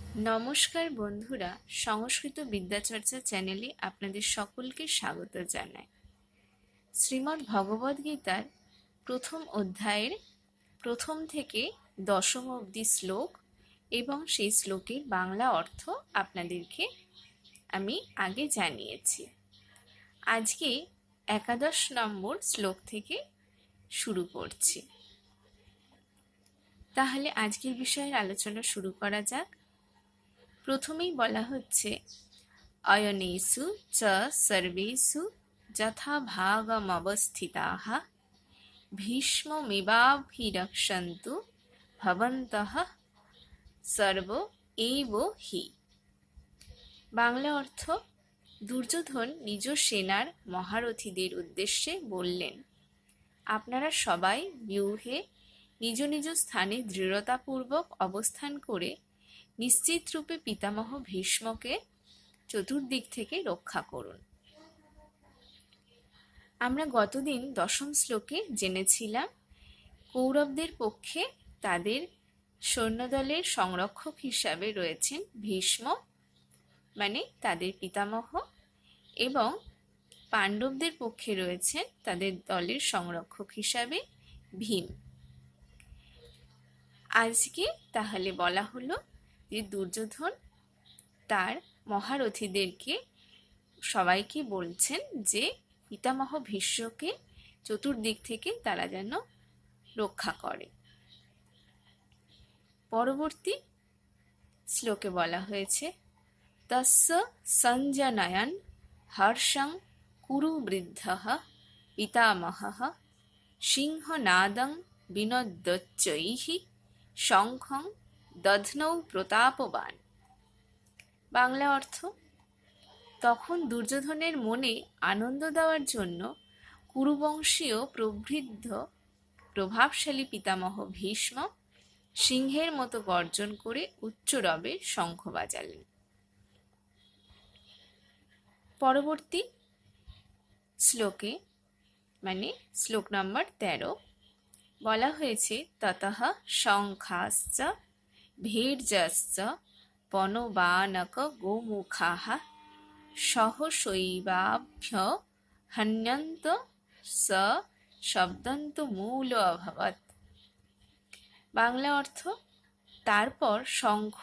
নমস্কার বন্ধুরা, সংস্কৃত বিদ্যাচর্চা চ্যানেলে আপনাদের সকলকে স্বাগত জানাই। শ্রীমদ্ ভগবদ্গীতার প্রথম অধ্যায়ের প্রথম থেকে দশম অবধি শ্লোক এবং সেই শ্লোকের বাংলা অর্থ আপনাদেরকে আমি আগে জানিয়েছি। আজকে 11 নম্বর শ্লোক থেকে শুরু করছি। তাহলে আজকের বিষয়ের আলোচনা শুরু করা যাক। প্রথমেই বলা হচ্ছে অয়নেষু চ সর্বেষু যথা ভাগমবস্থিতাঃ ভীষ্মমেবাভিরক্ষন্তু ভবন্তঃ সর্ব এব হি। বাংলা অর্থ: দুর্যোধন নিজ সেনার মহারথীদের উদ্দেশ্যে বললেন, আপনারা সবাই ব্যূহে নিজ নিজ স্থানে দৃঢ়তাপূর্বক অবস্থান করে নিশ্চিত রূপে পিতামহ ভীষ্মকে চতুর্দিক থেকে রক্ষা করুন। আমরা গতদিন দশম শ্লোকে জেনেছিলাম কৌরবদের পক্ষে তাদের সৈন্যদলের সংরক্ষক হিসাবে রয়েছেন ভীষ্ম, মানে তাদের পিতামহ, এবং পাণ্ডবদের পক্ষে রয়েছেন তাদের দলের সংরক্ষক হিসাবে ভীম। আজকে তাহলে বলা হলো যে দুর্যোধন তার মহারথীদেরকে সবাইকে বলছেন যে পিতামহ ভীষ্মকে চতুর্দিক থেকে তারা যেন রক্ষা করে। পরবর্তী শ্লোকে বলা হয়েছে তস্য সঞ্জনয়ন হর্ষং কুরু বৃদ্ধঃ পিতামহঃ সিংহনাদং বিনদ্যোচ্চৈঃ শঙ্খং দধ্নৌ প্রতাপবান। বাংলা অর্থ: তখন দুর্যোধনের মনে আনন্দ দেওয়ার জন্য কুরুবংশীয় প্রবৃদ্ধ প্রভাবশালী পিতামহ ভীষ্ম সিংহের মতো গর্জন করে উচ্চ রবে শঙ্খ বাজালেন। পরবর্তী শ্লোকে, মানে শ্লোক নম্বর 13, বলা হয়েছে ততঃ শঙ্খাশ্চ ভীর্যশ্চ পনবানক গোমুখাঃ সহসৈবাভ্য হন্যন্ত স শব্দন্ত মূল অভবৎ। বাংলা অর্থ: তারপর শঙ্খ,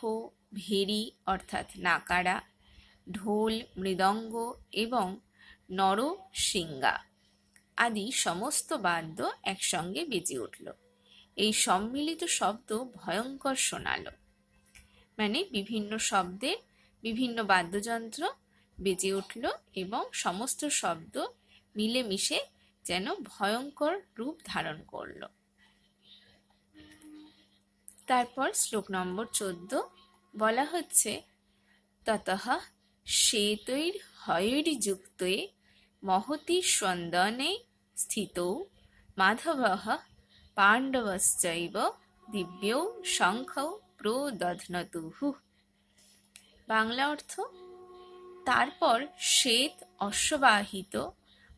ভেরি অর্থাৎ নাকাড়া, ঢোল, মৃদঙ্গ এবং নরসিংগা আদি সমস্ত বাদ্য একসঙ্গে বেজে উঠল। এই সম্মিলিত শব্দ ভয়ঙ্কর শোনালো, মানে বিভিন্ন শব্দের বিভিন্ন বাদ্যযন্ত্র বেজে উঠল এবং সমস্ত শব্দ মিলেমিশে যেন ভয়ঙ্কর রূপ ধারণ করল। তারপর শ্লোক নম্বর 14 বলা হচ্ছে ততঃ শ্বেতৈর্হয়ৈর্যুক্তে মহতি স্যন্দনে স্থিতৌ মাধবঃ পাণ্ডবশ্চৈব দিব্যৌ শঙ্খৌ প্রদধ্নতুঃ। বাংলা অর্থ: তারপর শ্বেত অশ্ববাহিত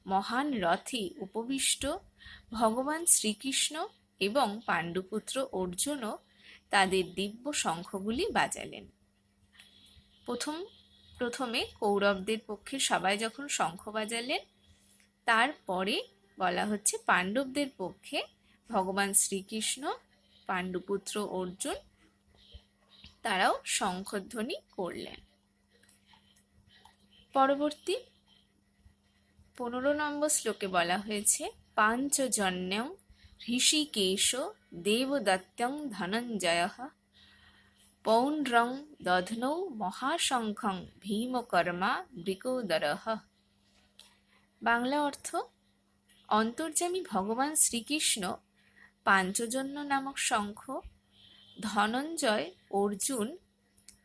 মহান রথে উপবিষ্ট ভগবান শ্রীকৃষ্ণ এবং পাণ্ডুপুত্র অর্জুনও তাদের দিব্য শঙ্খগুলি বাজালেন। প্রথমে কৌরবদের পক্ষে সবাই যখন শঙ্খ বাজালেন, তারপরে বলা হচ্ছে পাণ্ডবদের পক্ষে ভগবান শ্রীকৃষ্ণ, পাণ্ডুপুত্র অর্জুন তারাও শঙ্খধ্বনি করলেন। পরবর্তী 15 নম্বর শ্লোকে বলা হয়েছে পাঞ্চজন্যং হৃষীকেশ দেবদত্ত্যং ধনঞ্জয়ঃ পৌণ্ড্রং দধ্নৌ মহাশঙ্খং ভীমকর্মা বৃকোদরঃ। বাংলা অর্থ: অন্তর্যামী ভগবান শ্রীকৃষ্ণ পাঞ্চজন্য নামক শঙ্খ, ধনঞ্জয় অর্জুন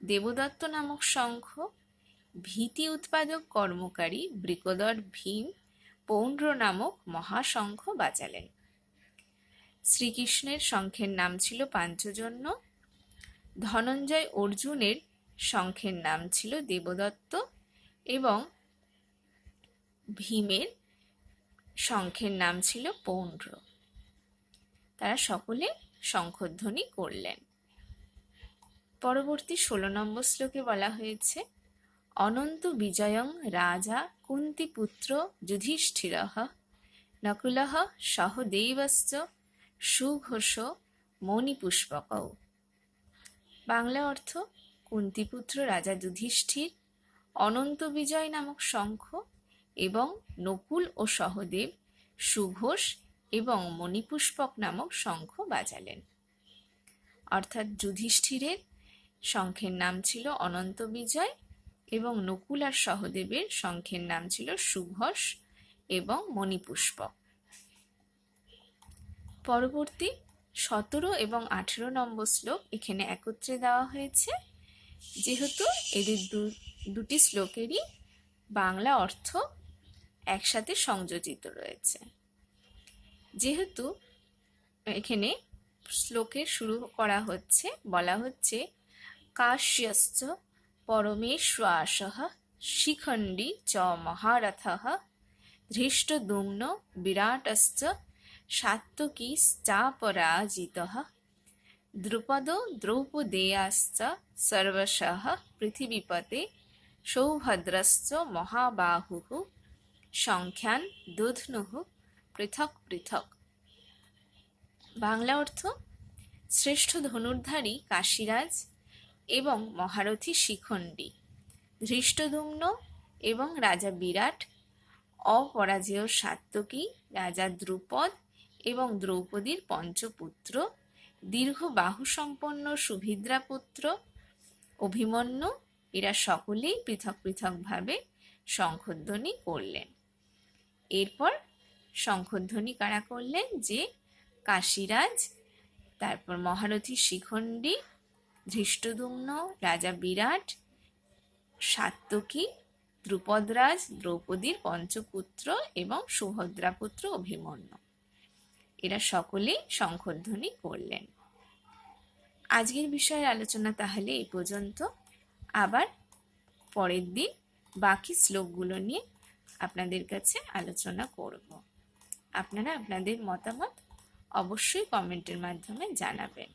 দেবদত্ত নামক শঙ্খ, ভীতি উৎপাদক কর্মকারী বৃকোদর ভীম পৌণ্ড্র নামক মহাশঙ্খ বাজালেন। শ্রীকৃষ্ণের শঙ্খের নাম ছিল পাঞ্চজন্য, ধনঞ্জয় অর্জুনের শঙ্খের নাম ছিল দেবদত্ত এবং ভীমের শঙ্খের নাম ছিল পৌণ্ড্র। তারা সকলে শঙ্খধ্বনি করলেন। পরবর্তী 16 নম্বর শ্লোকে বলা হয়েছে, অনন্ত বিজয়ং রাজা কুন্তিপুত্র যুধিষ্ঠিরঃ নকুলঃ সহদেবশ্চ সুঘোষ মণিপুষ্পকৌ। বাংলা অর্থ, কুন্তিপুত্র রাজা যুধিষ্ঠির অনন্ত বিজয় নামক শঙ্খ এবং নকুল ও সহদেব সুঘোষ এবং মণিপুষ্পক নামক শঙ্খ বাজালেন। অর্থাৎ যুধিষ্ঠিরের শঙ্খের নাম ছিল অনন্ত বিজয় এবং নকুল আর সহদেবের শঙ্খের নাম ছিল সুঘোষ এবং মণিপুষ্পক। পরবর্তী 17 এবং 18 নম্বর শ্লোক এখানে একত্রে দেওয়া হয়েছে, যেহেতু এদের দুটি শ্লোকেরই বাংলা অর্থ একসাথে সংযোজিত রয়েছে। যেহেতু এখানে শ্লোকে শুরু করা হচ্ছে, বলা হচ্ছে, কাশ্যশ্চ পরমেশ্বাসঃ শিখণ্ডী চ মহারথঃ ধৃষ্টদ্যুম্ন বিরাটশ্চ সাত্যকীশ্চাপরাজিতঃ দ্রুপদো দ্রৌপদেয়াশ্চ সর্বশঃ পৃথিবীপতে সৌভদ্রশ্চ মহাবাহুঃ সংখ্যান দধ্নুঃ পৃথক পৃথক। বাংলা অর্থ, শ্রেষ্ঠ ধনুর্ধারী কাশীরাজ এবং মহারথী শিখণ্ডী, ধৃষ্টদ্যুম্ন এবং রাজা বিরাট, অপরাজেয় সাত্যকী, রাজা দ্রুপদ এবং দ্রৌপদীর পঞ্চপুত্র, দীর্ঘ বাহুসম্পন্ন সুভদ্রাপুত্র অভিমন্যু, এরা সকলেই পৃথক পৃথকভাবে শঙ্খধ্বনি করলেন। এরপর শঙ্খধ্বনি কারা করলেন? যে কাশীরাজ, তারপর মহারথী শিখণ্ডী, ধৃষ্টদ্যুম্ন, রাজা বিরাট, সাত্যকী, দ্রুপদরাজ, দ্রৌপদীর পঞ্চপুত্র এবং সুভদ্রাপুত্র অভিমন্যু, এরা সকলেই শঙ্খধ্বনি করলেন। আজকের বিষয়ের আলোচনা তাহলে এই পর্যন্ত। আবার পরের দিন বাকি শ্লোকগুলো নিয়ে আপনাদের কাছে আলোচনা করব। আপনারা আপনাদের মতামত অবশ্যই কমেন্টের মাধ্যমে জানাবেন।